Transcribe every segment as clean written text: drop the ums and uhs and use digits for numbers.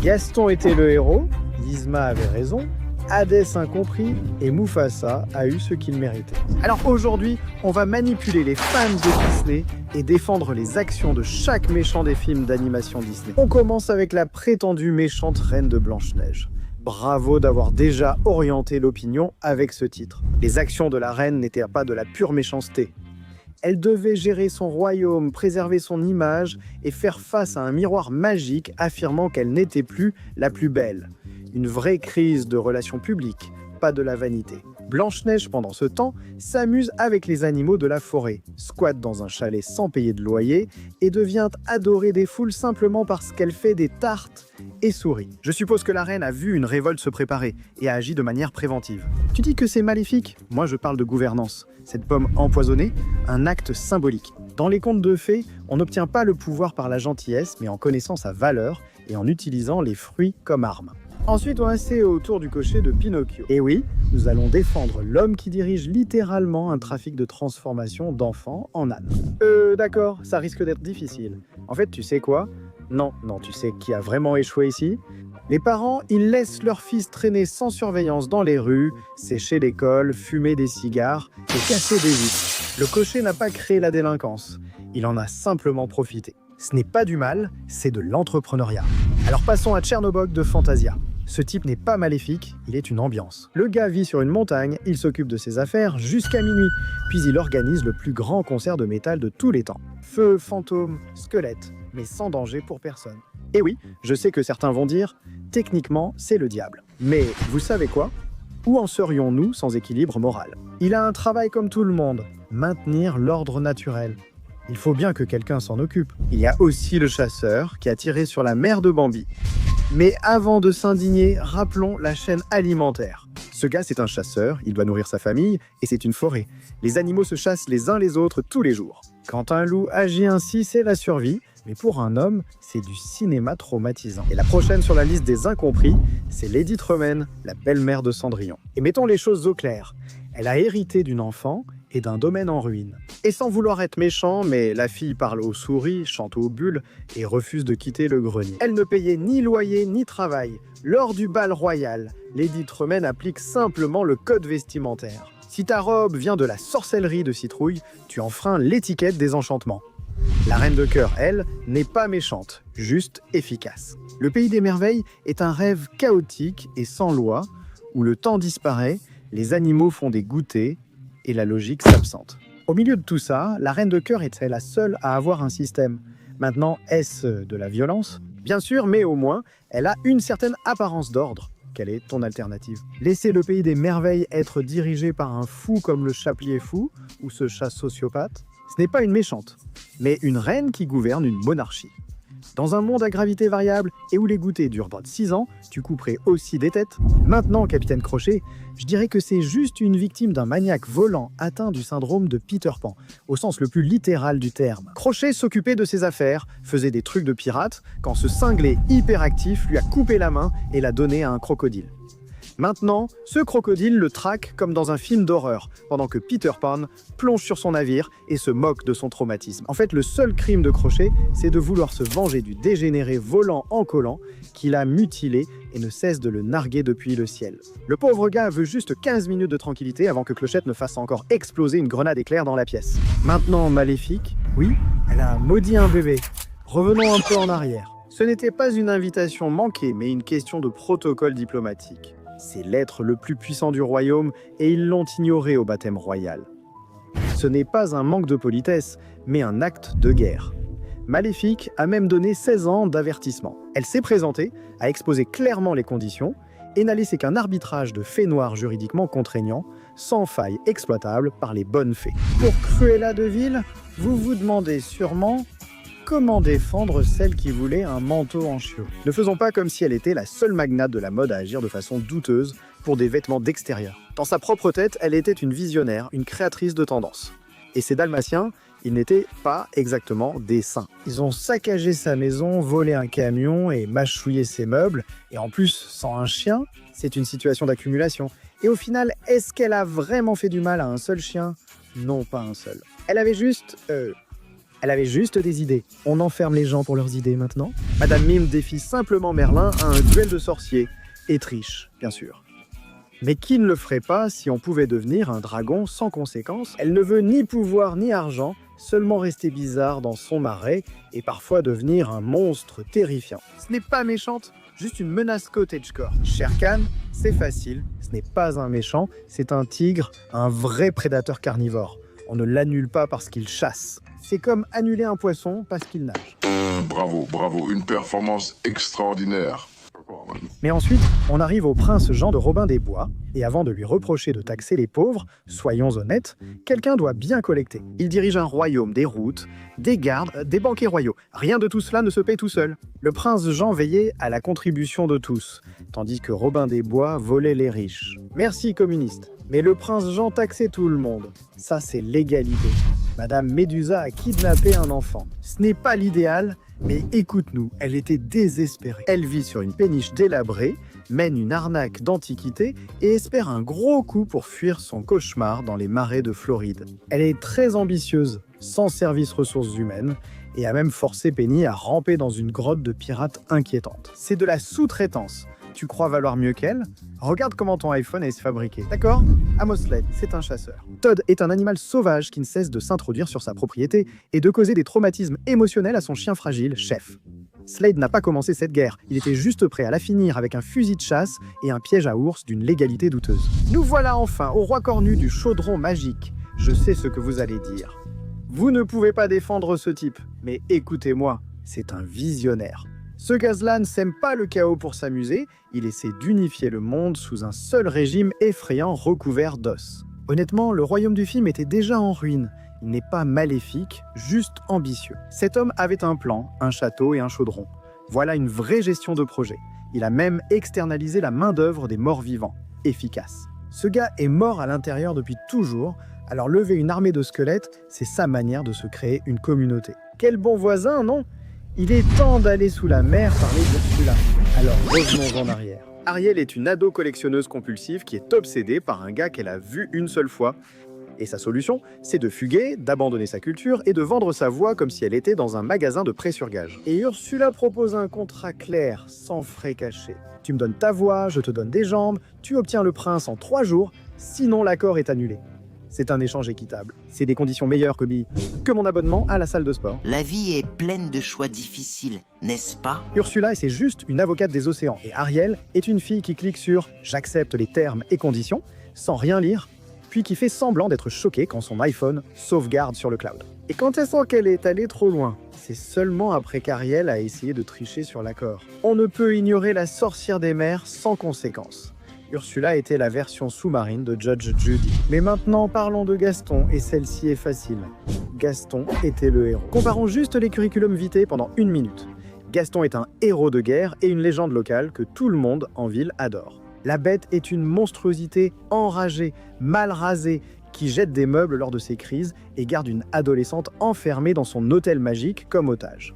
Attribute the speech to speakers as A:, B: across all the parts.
A: Gaston était le héros, Yzma avait raison, Hadès incompris et Mufasa a eu ce qu'il méritait. Alors aujourd'hui, on va manipuler les fans de Disney et défendre les actions de chaque méchant des films d'animation Disney. On commence avec la prétendue méchante reine de Blanche-Neige. Bravo d'avoir déjà orienté l'opinion avec ce titre. Les actions de la reine n'étaient pas de la pure méchanceté. Elle devait gérer son royaume, préserver son image et faire face à un miroir magique affirmant qu'elle n'était plus la plus belle. Une vraie crise de relations publiques, pas de la vanité. Blanche-Neige, pendant ce temps, s'amuse avec les animaux de la forêt, squatte dans un chalet sans payer de loyer et devient adorée des foules simplement parce qu'elle fait des tartes et sourit. Je suppose que la reine a vu une révolte se préparer et a agi de manière préventive. Tu dis que c'est maléfique? Moi je parle de gouvernance. Cette pomme empoisonnée, un acte symbolique. Dans les contes de fées, on n'obtient pas le pouvoir par la gentillesse, mais en connaissant sa valeur et en utilisant les fruits comme arme. Ensuite, on est au tour du cocher de Pinocchio. Et oui, nous allons défendre l'homme qui dirige littéralement un trafic de transformation d'enfants en ânes. D'accord, ça risque d'être difficile. En fait, tu sais quoi? Non, tu sais qui a vraiment échoué ici? Les parents, ils laissent leur fils traîner sans surveillance dans les rues, sécher l'école, fumer des cigares et casser des vitres. Le cocher n'a pas créé la délinquance, il en a simplement profité. Ce n'est pas du mal, c'est de l'entrepreneuriat. Alors passons à Tchernobog de Fantasia. Ce type n'est pas maléfique, il est une ambiance. Le gars vit sur une montagne, il s'occupe de ses affaires jusqu'à minuit, puis il organise le plus grand concert de métal de tous les temps. Feu, fantômes, squelettes, mais sans danger pour personne. Et oui, je sais que certains vont dire, techniquement, c'est le diable. Mais vous savez quoi? Où en serions-nous sans équilibre moral? Il a un travail comme tout le monde, maintenir l'ordre naturel. Il faut bien que quelqu'un s'en occupe. Il y a aussi le chasseur qui a tiré sur la mère de Bambi. Mais avant de s'indigner, rappelons la chaîne alimentaire. Ce gars, c'est un chasseur, il doit nourrir sa famille, et c'est une forêt. Les animaux se chassent les uns les autres tous les jours. Quand un loup agit ainsi, c'est la survie, mais pour un homme, c'est du cinéma traumatisant. Et la prochaine sur la liste des incompris, c'est Lady Tremaine, la belle-mère de Cendrillon. Et mettons les choses au clair. Elle a hérité d'une enfant et d'un domaine en ruine. Et sans vouloir être méchant, mais la fille parle aux souris, chante aux bulles et refuse de quitter le grenier. Elle ne payait ni loyer ni travail. Lors du bal royal, Lady Tremaine applique simplement le code vestimentaire. Si ta robe vient de la sorcellerie de Citrouille, tu enfreins l'étiquette des enchantements. La reine de cœur, elle, n'est pas méchante, juste efficace. Le pays des merveilles est un rêve chaotique et sans loi, où le temps disparaît, les animaux font des goûters et la logique s'absente. Au milieu de tout ça, la reine de cœur était la seule à avoir un système. Maintenant, est-ce de la violence? Bien sûr, mais au moins, elle a une certaine apparence d'ordre. Quelle est ton alternative? Laisser le pays des merveilles être dirigé par un fou comme le Chaplier fou ou ce chat sociopathe? Ce n'est pas une méchante, mais une reine qui gouverne une monarchie. Dans un monde à gravité variable et où les goûters durent 6 ans, tu couperais aussi des têtes. Maintenant, Capitaine Crochet, je dirais que c'est juste une victime d'un maniaque volant atteint du syndrome de Peter Pan, au sens le plus littéral du terme. Crochet s'occupait de ses affaires, faisait des trucs de pirate, quand ce cinglé hyperactif lui a coupé la main et l'a donné à un crocodile. Maintenant, ce crocodile le traque comme dans un film d'horreur, pendant que Peter Pan plonge sur son navire et se moque de son traumatisme. En fait, le seul crime de Crochet, c'est de vouloir se venger du dégénéré volant en collant qui l'a mutilé et ne cesse de le narguer depuis le ciel. Le pauvre gars veut juste 15 minutes de tranquillité avant que Clochette ne fasse encore exploser une grenade éclair dans la pièce. Maintenant, Maléfique, oui, elle a maudit un bébé. Revenons un peu en arrière. Ce n'était pas une invitation manquée, mais une question de protocole diplomatique. C'est l'être le plus puissant du royaume et ils l'ont ignoré au baptême royal. Ce n'est pas un manque de politesse, mais un acte de guerre. Maléfique a même donné 16 ans d'avertissement. Elle s'est présentée, a exposé clairement les conditions et n'a laissé qu'un arbitrage de faits noirs juridiquement contraignant, sans faille exploitable par les bonnes fées. Pour Cruella de Vil, vous vous demandez sûrement comment défendre celle qui voulait un manteau en chiot. Ne faisons pas comme si elle était la seule magnate de la mode à agir de façon douteuse pour des vêtements d'extérieur. Dans sa propre tête, elle était une visionnaire, une créatrice de tendance. Et ces Dalmatiens, ils n'étaient pas exactement des saints. Ils ont saccagé sa maison, volé un camion et mâchouillé ses meubles. Et en plus, sans un chien, c'est une situation d'accumulation. Et au final, est-ce qu'elle a vraiment fait du mal à un seul chien? Non, pas un seul. Elle avait juste Elle avait juste des idées. On enferme les gens pour leurs idées maintenant. Madame Mime défie simplement Merlin à un duel de sorciers. Et triche, bien sûr. Mais qui ne le ferait pas si on pouvait devenir un dragon sans conséquence? Elle ne veut ni pouvoir ni argent, seulement rester bizarre dans son marais et parfois devenir un monstre terrifiant. Ce n'est pas méchante, juste une menace cottagecore. Shere Khan, c'est facile, ce n'est pas un méchant, c'est un tigre, un vrai prédateur carnivore. On ne l'annule pas parce qu'il chasse. C'est comme annuler un poisson parce qu'il nage.
B: Bravo, bravo, une performance extraordinaire.
A: Mais ensuite, on arrive au prince Jean de Robin des Bois, et avant de lui reprocher de taxer les pauvres, soyons honnêtes, quelqu'un doit bien collecter. Il dirige un royaume, des routes, des gardes, des banquets royaux. Rien de tout cela ne se paie tout seul. Le prince Jean veillait à la contribution de tous, tandis que Robin des Bois volait les riches. Merci communiste. Mais le prince Jean taxait tout le monde. Ça, c'est l'égalité. Madame Médusa a kidnappé un enfant. Ce n'est pas l'idéal, mais écoute-nous, elle était désespérée. Elle vit sur une péniche délabrée, mène une arnaque d'antiquité et espère un gros coup pour fuir son cauchemar dans les marais de Floride. Elle est très ambitieuse, sans service ressources humaines, et a même forcé Penny à ramper dans une grotte de pirates inquiétante. C'est de la sous-traitance. Tu crois valoir mieux qu'elle? Regarde comment ton iPhone est fabriqué. D'accord? Amos Slade, c'est un chasseur. Todd est un animal sauvage qui ne cesse de s'introduire sur sa propriété et de causer des traumatismes émotionnels à son chien fragile, Chef. Slade n'a pas commencé cette guerre, il était juste prêt à la finir avec un fusil de chasse et un piège à ours d'une légalité douteuse. Nous voilà enfin au roi cornu du chaudron magique. Je sais ce que vous allez dire. Vous ne pouvez pas défendre ce type, mais écoutez-moi, c'est un visionnaire. Ce gaz-là ne sème pas le chaos pour s'amuser, il essaie d'unifier le monde sous un seul régime effrayant recouvert d'os. Honnêtement, le royaume du film était déjà en ruine. Il n'est pas maléfique, juste ambitieux. Cet homme avait un plan, un château et un chaudron. Voilà une vraie gestion de projet. Il a même externalisé la main-d'œuvre des morts-vivants. Efficace. Ce gars est mort à l'intérieur depuis toujours, alors lever une armée de squelettes, c'est sa manière de se créer une communauté. Quel bon voisin, non? Il est temps d'aller sous la mer parler d'Ursula. Alors revenons en arrière. Ariel est une ado collectionneuse compulsive qui est obsédée par un gars qu'elle a vu une seule fois. Et sa solution, c'est de fuguer, d'abandonner sa culture et de vendre sa voix comme si elle était dans un magasin de prêt sur gage. Et Ursula propose un contrat clair, sans frais cachés. Tu me donnes ta voix, je te donne des jambes, tu obtiens le prince en 3 jours, sinon l'accord est annulé. C'est un échange équitable. C'est des conditions meilleures que mon abonnement à la salle de sport.
C: La vie est pleine de choix difficiles, n'est-ce pas?
A: Ursula, c'est juste une avocate des océans. Et Ariel est une fille qui clique sur « J'accepte les termes et conditions » sans rien lire, puis qui fait semblant d'être choquée quand son iPhone sauvegarde sur le cloud. Et quand elle sent qu'elle est allée trop loin, c'est seulement après qu'Ariel a essayé de tricher sur l'accord. On ne peut ignorer la sorcière des mers sans conséquence. Ursula était la version sous-marine de Judge Judy. Mais maintenant, parlons de Gaston, et celle-ci est facile. Gaston était le héros. Comparons juste les curriculum vitae pendant 1 minute. Gaston est un héros de guerre et une légende locale que tout le monde en ville adore. La bête est une monstruosité enragée, mal rasée, qui jette des meubles lors de ses crises et garde une adolescente enfermée dans son hôtel magique comme otage.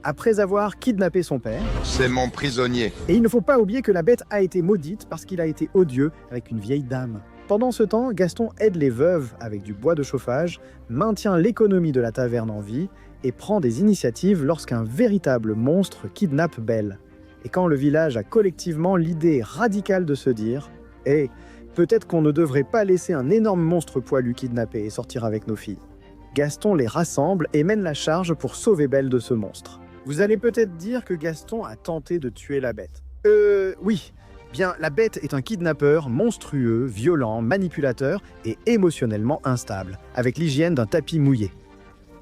A: Après avoir kidnappé son père,
D: c'est mon prisonnier.
A: Et il ne faut pas oublier que la bête a été maudite parce qu'il a été odieux avec une vieille dame. Pendant ce temps, Gaston aide les veuves avec du bois de chauffage, maintient l'économie de la taverne en vie et prend des initiatives lorsqu'un véritable monstre kidnappe Belle. Et quand le village a collectivement l'idée radicale de se dire « Hey, peut-être qu'on ne devrait pas laisser un énorme monstre poilu kidnapper et sortir avec nos filles », Gaston les rassemble et mène la charge pour sauver Belle de ce monstre. Vous allez peut-être dire que Gaston a tenté de tuer la bête. Oui. Bien, la bête est un kidnappeur monstrueux, violent, manipulateur et émotionnellement instable, avec l'hygiène d'un tapis mouillé.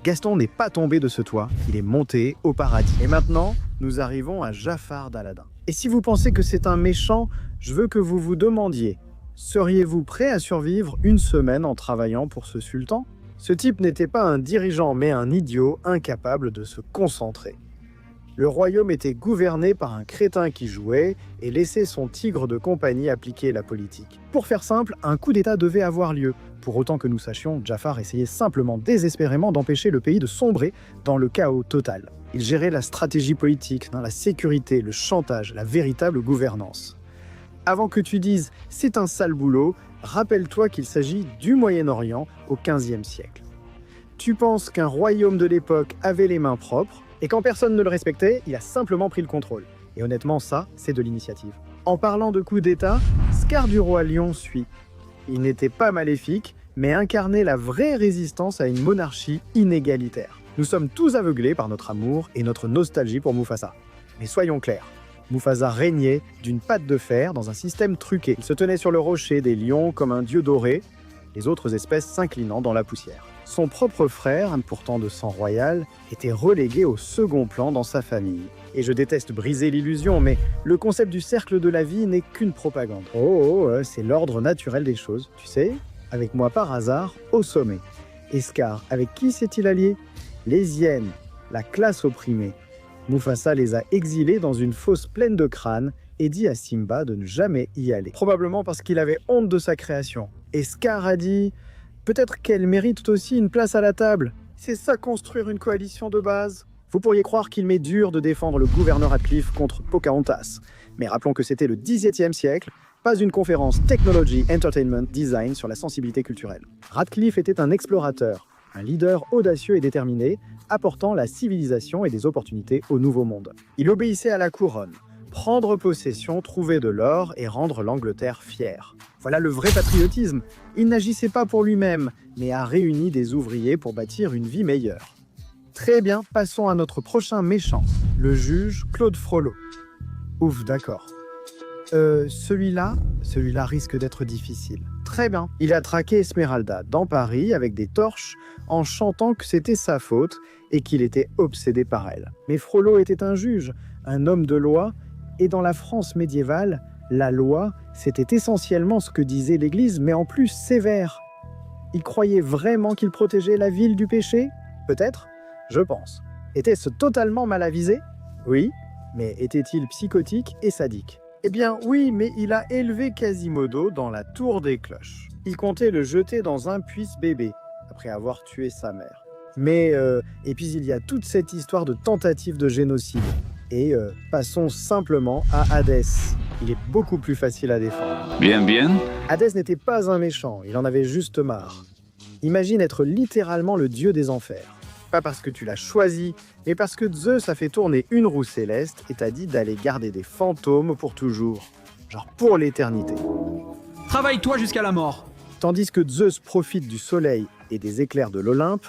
A: Gaston n'est pas tombé de ce toit, il est monté au paradis. Et maintenant, nous arrivons à Jafar d'Aladin. Et si vous pensez que c'est un méchant, je veux que vous vous demandiez, seriez-vous prêt à survivre 1 semaine en travaillant pour ce sultan? Ce type n'était pas un dirigeant, mais un idiot incapable de se concentrer. Le royaume était gouverné par un crétin qui jouait et laissait son tigre de compagnie appliquer la politique. Pour faire simple, un coup d'État devait avoir lieu. Pour autant que nous sachions, Jafar essayait simplement désespérément d'empêcher le pays de sombrer dans le chaos total. Il gérait la stratégie politique, la sécurité, le chantage, la véritable gouvernance. Avant que tu dises « c'est un sale boulot », rappelle-toi qu'il s'agit du Moyen-Orient au XVe siècle. Tu penses qu'un royaume de l'époque avait les mains propres, et quand personne ne le respectait, il a simplement pris le contrôle. Et honnêtement, ça, c'est de l'initiative. En parlant de coup d'État, Scar du Roi Lion suit. Il n'était pas maléfique, mais incarnait la vraie résistance à une monarchie inégalitaire. Nous sommes tous aveuglés par notre amour et notre nostalgie pour Mufasa. Mais soyons clairs, Mufasa régnait d'une patte de fer dans un système truqué. Il se tenait sur le rocher des lions comme un dieu doré, les autres espèces s'inclinant dans la poussière. Son propre frère, pourtant de sang royal, était relégué au second plan dans sa famille. Et je déteste briser l'illusion, mais le concept du cercle de la vie n'est qu'une propagande. C'est l'ordre naturel des choses, tu sais, avec moi par hasard, au sommet. Et Scar, avec qui s'est-il allié? Les hyènes, la classe opprimée. Mufasa les a exilés dans une fosse pleine de crânes et dit à Simba de ne jamais y aller. Probablement parce qu'il avait honte de sa création. Et Scar a dit « Peut-être qu'elle mérite aussi une place à la table. C'est ça construire une coalition de base. » Vous pourriez croire qu'il m'est dur de défendre le gouverneur Radcliffe contre Pocahontas. Mais rappelons que c'était le XVIIe siècle, pas une conférence Technology, Entertainment, Design sur la sensibilité culturelle. Radcliffe était un explorateur, un leader audacieux et déterminé, apportant la civilisation et des opportunités au Nouveau Monde. Il obéissait à la couronne. Prendre possession, trouver de l'or et rendre l'Angleterre fière. Voilà le vrai patriotisme. Il n'agissait pas pour lui-même, mais a réuni des ouvriers pour bâtir une vie meilleure. Très bien, passons à notre prochain méchant, le juge Claude Frollo. Ouf, d'accord. Celui-là risque d'être difficile. Très bien. Il a traqué Esmeralda dans Paris avec des torches en chantant que c'était sa faute et qu'il était obsédé par elle. Mais Frollo était un juge, un homme de loi, et dans la France médiévale, la loi, c'était essentiellement ce que disait l'Église, mais en plus sévère. Il croyait vraiment qu'il protégeait la ville du péché? Peut-être? Je pense. Était-ce totalement mal avisé? Oui, mais était-il psychotique et sadique? Eh bien oui, mais il a élevé Quasimodo dans la tour des cloches. Il comptait le jeter dans un puits bébé, après avoir tué sa mère. Et puis il y a toute cette histoire de tentative de génocide. Et passons simplement à Hadès. Il est beaucoup plus facile à défendre.
D: Bien.
A: Hadès n'était pas un méchant, il en avait juste marre. Imagine être littéralement le dieu des enfers. Pas parce que tu l'as choisi, mais parce que Zeus a fait tourner une roue céleste et t'a dit d'aller garder des fantômes pour toujours. Genre pour l'éternité.
E: Travaille-toi jusqu'à la mort.
A: Tandis que Zeus profite du soleil et des éclairs de l'Olympe,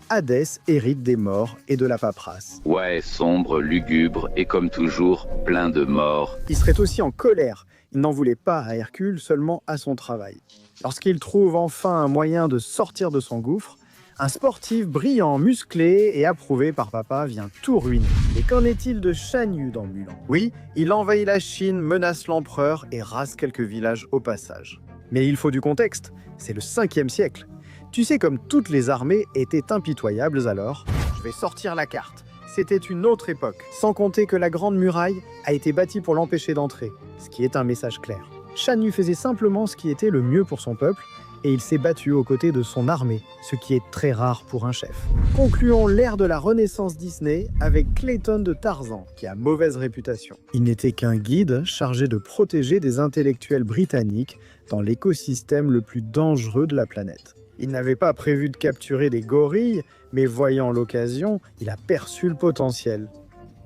A: Hadès hérite des morts et de la paperasse.
D: Ouais, sombre, lugubre et comme toujours, plein de morts.
A: Il serait aussi en colère. Il n'en voulait pas à Hercule, seulement à son travail. Lorsqu'il trouve enfin un moyen de sortir de son gouffre, un sportif brillant, musclé et approuvé par papa vient tout ruiner. Et qu'en est-il de Shan Yu dans Mulan? Oui, il envahit la Chine, menace l'empereur et rase quelques villages au passage. Mais il faut du contexte, c'est le 5e siècle. Tu sais, comme toutes les armées étaient impitoyables alors, je vais sortir la carte. C'était une autre époque, sans compter que la Grande Muraille a été bâtie pour l'empêcher d'entrer, ce qui est un message clair. Shan Yu faisait simplement ce qui était le mieux pour son peuple, et il s'est battu aux côtés de son armée, ce qui est très rare pour un chef. Concluons l'ère de la Renaissance Disney avec Clayton de Tarzan, qui a mauvaise réputation. Il n'était qu'un guide chargé de protéger des intellectuels britanniques dans l'écosystème le plus dangereux de la planète. Il n'avait pas prévu de capturer des gorilles, mais voyant l'occasion, il a perçu le potentiel.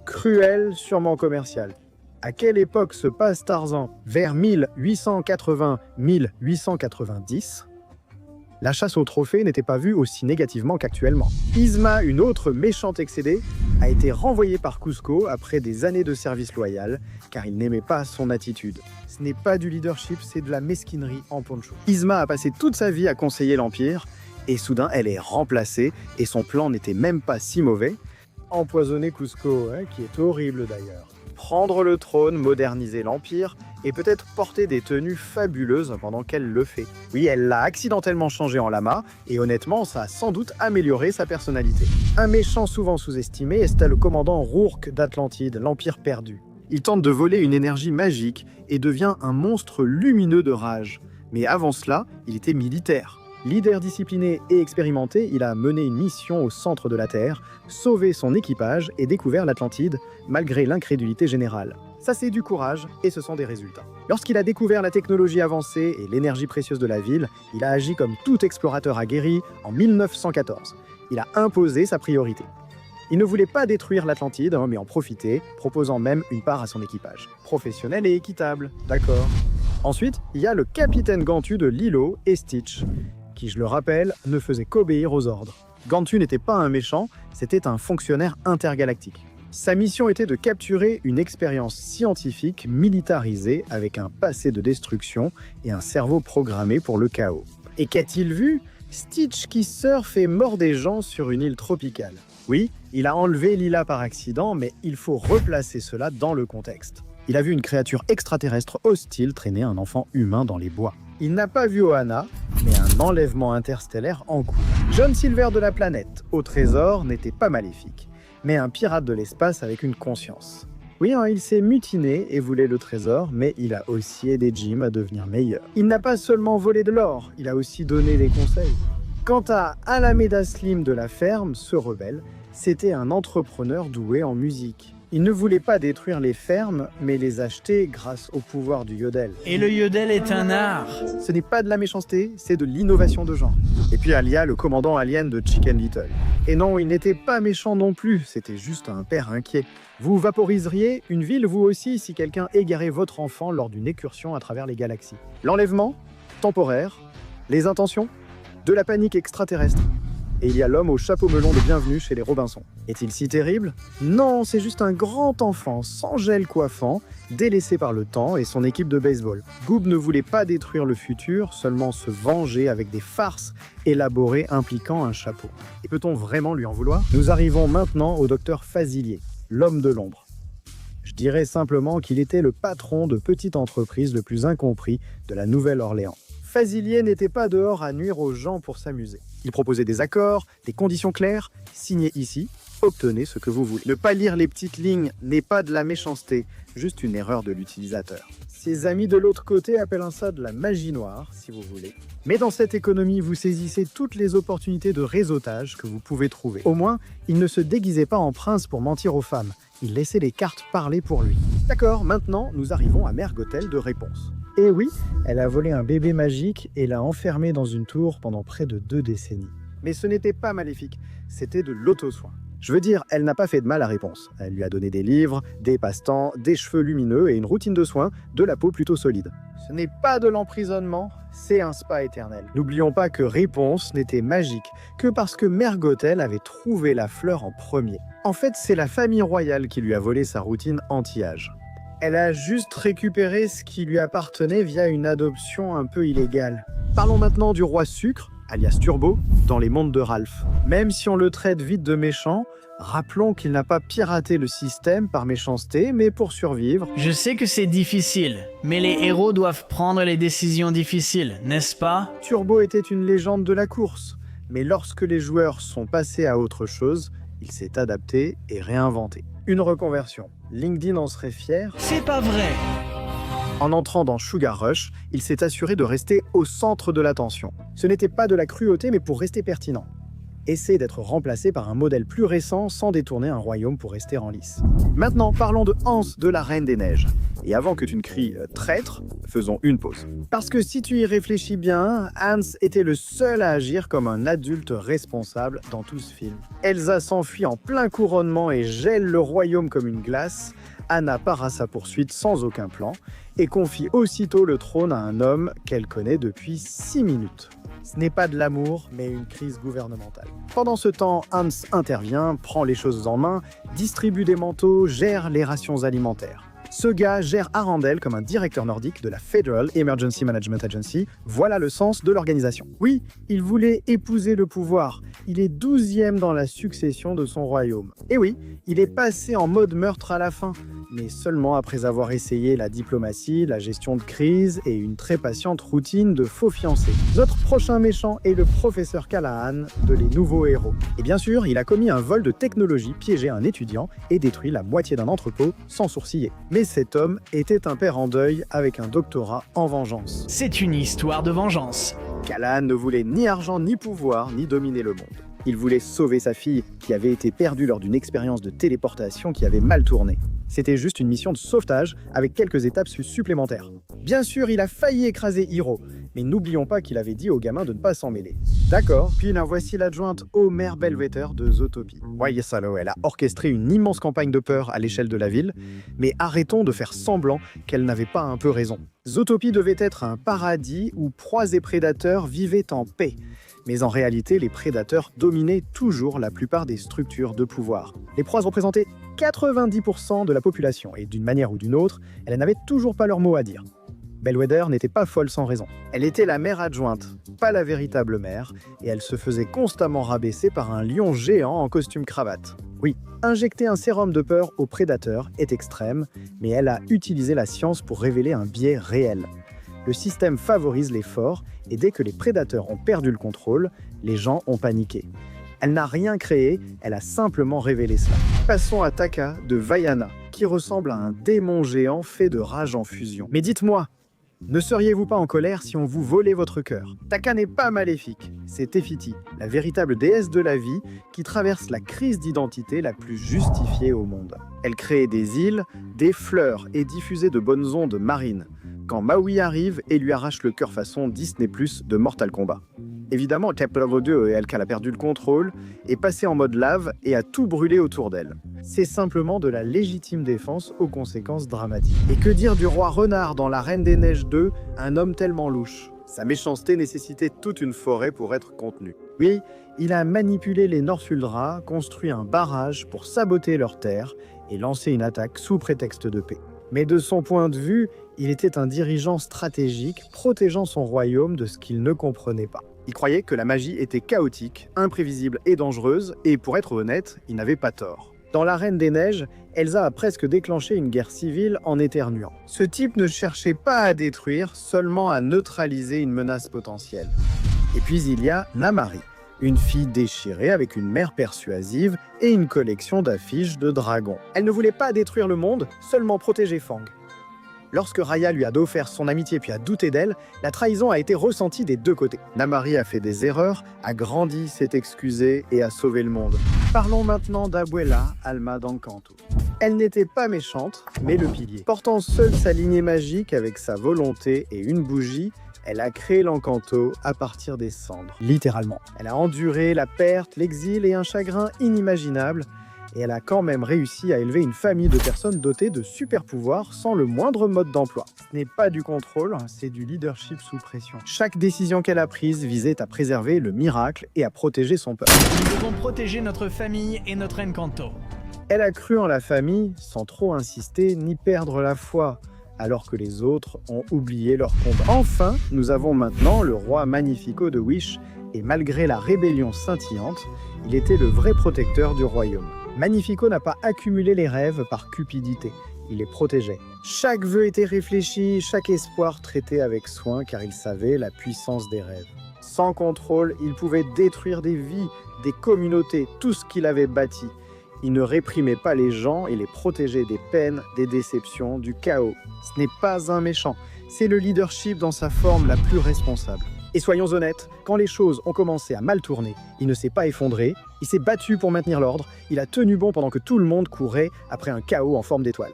A: Cruel, sûrement commercial. À quelle époque se passe Tarzan? Vers 1880-1890. La chasse aux trophées n'était pas vue aussi négativement qu'actuellement. Yzma, une autre méchante excédée, a été renvoyée par Cusco après des années de service loyal, car il n'aimait pas son attitude. Ce n'est pas du leadership, c'est de la mesquinerie en poncho. Yzma a passé toute sa vie à conseiller l'Empire, et soudain elle est remplacée, et son plan n'était même pas si mauvais. Empoisonner Cusco, qui est horrible d'ailleurs. Prendre le trône, moderniser l'Empire, et peut-être porter des tenues fabuleuses pendant qu'elle le fait. Oui, elle l'a accidentellement changé en lama, et honnêtement, ça a sans doute amélioré sa personnalité. Un méchant souvent sous-estimé est le commandant Rourke d'Atlantide, l'Empire perdu. Il tente de voler une énergie magique et devient un monstre lumineux de rage. Mais avant cela, il était militaire. Leader discipliné et expérimenté, il a mené une mission au centre de la Terre, sauvé son équipage et découvert l'Atlantide, malgré l'incrédulité générale. Ça, c'est du courage et ce sont des résultats. Lorsqu'il a découvert la technologie avancée et l'énergie précieuse de la ville, il a agi comme tout explorateur aguerri en 1914. Il a imposé sa priorité. Il ne voulait pas détruire l'Atlantide, mais en profiter, proposant même une part à son équipage. Professionnel et équitable, d'accord. Ensuite, il y a le capitaine Gantu de Lilo et Stitch, qui, je le rappelle, ne faisait qu'obéir aux ordres. Gantu n'était pas un méchant, c'était un fonctionnaire intergalactique. Sa mission était de capturer une expérience scientifique militarisée avec un passé de destruction et un cerveau programmé pour le chaos. Et qu'a-t-il vu? Stitch qui surfe et mord des gens sur une île tropicale. Oui, il a enlevé Lila par accident, mais il faut replacer cela dans le contexte. Il a vu une créature extraterrestre hostile traîner un enfant humain dans les bois. Il n'a pas vu Ohana, mais un enlèvement interstellaire en cours. John Silver de la planète, au trésor, n'était pas maléfique, mais un pirate de l'espace avec une conscience. Oui, il s'est mutiné et voulait le trésor, mais il a aussi aidé Jim à devenir meilleur. Il n'a pas seulement volé de l'or, il a aussi donné des conseils. Quant à Alameda Slim de la ferme, ce rebelle, c'était un entrepreneur doué en musique. Il ne voulait pas détruire les fermes, mais les acheter grâce au pouvoir du yodel.
E: Et le yodel est un art.
A: Ce n'est pas de la méchanceté, c'est de l'innovation de genre. Et puis il y a le commandant alien de Chicken Little. Et non, il n'était pas méchant non plus, c'était juste un père inquiet. Vous vaporiseriez une ville vous aussi si quelqu'un égarait votre enfant lors d'une excursion à travers les galaxies. L'enlèvement, temporaire. Les intentions, de la panique extraterrestre. Et il y a l'homme au chapeau melon de bienvenue chez les Robinson. Est-il si terrible? Non, c'est juste un grand enfant sans gel coiffant, délaissé par le temps et son équipe de baseball. Goob ne voulait pas détruire le futur, seulement se venger avec des farces élaborées impliquant un chapeau. Et peut-on vraiment lui en vouloir? Nous arrivons maintenant au docteur Fazilier, l'homme de l'ombre. Je dirais simplement qu'il était le patron de petite entreprise le plus incompris de la Nouvelle-Orléans. Fazilier n'était pas dehors à nuire aux gens pour s'amuser. Il proposait des accords, des conditions claires, signez ici, obtenez ce que vous voulez. Ne pas lire les petites lignes n'est pas de la méchanceté, juste une erreur de l'utilisateur. Ses amis de l'autre côté appellent ça de la magie noire, si vous voulez. Mais dans cette économie, vous saisissez toutes les opportunités de réseautage que vous pouvez trouver. Au moins, il ne se déguisait pas en prince pour mentir aux femmes. Il laissait les cartes parler pour lui. D'accord, maintenant, nous arrivons à Mère Gothel de réponse. Et oui, elle a volé un bébé magique et l'a enfermé dans une tour pendant près de 2 décennies. Mais ce n'était pas maléfique, c'était de l'auto-soin. Je veux dire, elle n'a pas fait de mal à Réponse. Elle lui a donné des livres, des passe-temps, des cheveux lumineux et une routine de soins, de la peau plutôt solide. Ce n'est pas de l'emprisonnement, c'est un spa éternel. N'oublions pas que Réponse n'était magique que parce que Mère Gothel avait trouvé la fleur en premier. En fait, c'est la famille royale qui lui a volé sa routine anti-âge. Elle a juste récupéré ce qui lui appartenait via une adoption un peu illégale. Parlons maintenant du roi Sucre, alias Turbo, dans les mondes de Ralph. Même si on le traite vite de méchant, rappelons qu'il n'a pas piraté le système par méchanceté, mais pour survivre.
E: Je sais que c'est difficile, mais les héros doivent prendre les décisions difficiles, n'est-ce pas?
A: Turbo était une légende de la course, mais lorsque les joueurs sont passés à autre chose, il s'est adapté et réinventé. Une reconversion. LinkedIn en serait fier.
E: C'est pas vrai!
A: En entrant dans Sugar Rush, il s'est assuré de rester au centre de l'attention. Ce n'était pas de la cruauté, mais pour rester pertinent. Essaie d'être remplacé par un modèle plus récent sans détourner un royaume pour rester en lice. Maintenant, parlons de Hans de la Reine des Neiges. Et avant que tu ne cries « traître », faisons une pause. Parce que si tu y réfléchis bien, Hans était le seul à agir comme un adulte responsable dans tout ce film. Elsa s'enfuit en plein couronnement et gèle le royaume comme une glace. Anna part à sa poursuite sans aucun plan et confie aussitôt le trône à un homme qu'elle connaît depuis 6 minutes. Ce n'est pas de l'amour, mais une crise gouvernementale. Pendant ce temps, Hans intervient, prend les choses en main, distribue des manteaux, gère les rations alimentaires. Ce gars gère Arendelle comme un directeur nordique de la Federal Emergency Management Agency. Voilà le sens de l'organisation. Oui, il voulait épouser le pouvoir. Il est 12e dans la succession de son royaume. Et oui, il est passé en mode meurtre à la fin, mais seulement après avoir essayé la diplomatie, la gestion de crise et une très patiente routine de faux fiancés. Notre prochain méchant est le professeur Callahan de Les Nouveaux Héros. Et bien sûr, il a commis un vol de technologie, piégé un étudiant et détruit la moitié d'un entrepôt sans sourciller. Mais cet homme était un père en deuil avec un doctorat en vengeance.
E: C'est une histoire de vengeance.
A: Callahan ne voulait ni argent, ni pouvoir, ni dominer le monde. Il voulait sauver sa fille, qui avait été perdue lors d'une expérience de téléportation qui avait mal tourné. C'était juste une mission de sauvetage, avec quelques étapes supplémentaires. Bien sûr, il a failli écraser Hiro, Mais n'oublions pas qu'il avait dit aux gamins de ne pas s'en mêler. D'accord, puis la voici l'adjointe au maire Belvéter de Zootopie. Ouais, salaud, elle a orchestré une immense campagne de peur à l'échelle de la ville, mais arrêtons de faire semblant qu'elle n'avait pas un peu raison. Zootopie devait être un paradis où proies et prédateurs vivaient en paix. Mais en réalité, les prédateurs dominaient toujours la plupart des structures de pouvoir. Les proies représentaient 90% de la population, et d'une manière ou d'une autre, elles n'avaient toujours pas leur mot à dire. Bellwether n'était pas folle sans raison. Elle était la mère adjointe, pas la véritable mère, et elle se faisait constamment rabaisser par un lion géant en costume cravate. Oui, injecter un sérum de peur aux prédateurs est extrême, mais elle a utilisé la science pour révéler un biais réel. Le système favorise les forts, et dès que les prédateurs ont perdu le contrôle, les gens ont paniqué. Elle n'a rien créé, elle a simplement révélé cela. Passons à Taka de Vaiana, qui ressemble à un démon géant fait de rage en fusion. Mais dites-moi, ne seriez-vous pas en colère si on vous volait votre cœur? Taka n'est pas maléfique, c'est Tefiti, la véritable déesse de la vie qui traverse la crise d'identité la plus justifiée au monde. Elle crée des îles, des fleurs et diffusait de bonnes ondes marines, quand Maui arrive et lui arrache le cœur façon Disney+ de Mortal Kombat. Évidemment, Chapter 2, elle a perdu le contrôle, est passée en mode lave et a tout brûlé autour d'elle. C'est simplement de la légitime défense aux conséquences dramatiques. Et que dire du roi Renard dans La Reine des Neiges 2, un homme tellement louche? Sa méchanceté nécessitait toute une forêt pour être contenue. Oui, il a manipulé les Northuldra, construit un barrage pour saboter leurs terres et lancer une attaque sous prétexte de paix. Mais de son point de vue, il était un dirigeant stratégique protégeant son royaume de ce qu'il ne comprenait pas. Il croyait que la magie était chaotique, imprévisible et dangereuse, et pour être honnête, il n'avait pas tort. Dans La Reine des Neiges, Elsa a presque déclenché une guerre civile en éternuant. Ce type ne cherchait pas à détruire, seulement à neutraliser une menace potentielle. Et puis il y a Namari, une fille déchirée avec une mère persuasive et une collection d'affiches de dragons. Elle ne voulait pas détruire le monde, seulement protéger Fang. Lorsque Raya lui a offert son amitié puis a douté d'elle, la trahison a été ressentie des deux côtés. Namari a fait des erreurs, a grandi, s'est excusé et a sauvé le monde. Parlons maintenant d'Abuela Alma d'Encanto. Elle n'était pas méchante, mais le pilier. Portant seule sa lignée magique avec sa volonté et une bougie, elle a créé l'Encanto à partir des cendres, littéralement. Elle a enduré la perte, l'exil et un chagrin inimaginable, et elle a quand même réussi à élever une famille de personnes dotées de super pouvoirs sans le moindre mode d'emploi. Ce n'est pas du contrôle, c'est du leadership sous pression. Chaque décision qu'elle a prise visait à préserver le miracle et à protéger son peuple.
E: Nous devons protéger notre famille et notre Encanto.
A: Elle a cru en la famille sans trop insister ni perdre la foi, alors que les autres ont oublié leur combat. Enfin, nous avons maintenant le roi Magnifico de Wish, et malgré la rébellion scintillante, il était le vrai protecteur du royaume. Magnifico n'a pas accumulé les rêves par cupidité, il les protégeait. Chaque vœu était réfléchi, chaque espoir traité avec soin, car il savait la puissance des rêves. Sans contrôle, il pouvait détruire des vies, des communautés, tout ce qu'il avait bâti. Il ne réprimait pas les gens et les protégeait des peines, des déceptions, du chaos. Ce n'est pas un méchant, c'est le leadership dans sa forme la plus responsable. Et soyons honnêtes, quand les choses ont commencé à mal tourner, il ne s'est pas effondré, il s'est battu pour maintenir l'ordre, il a tenu bon pendant que tout le monde courait après un chaos en forme d'étoile.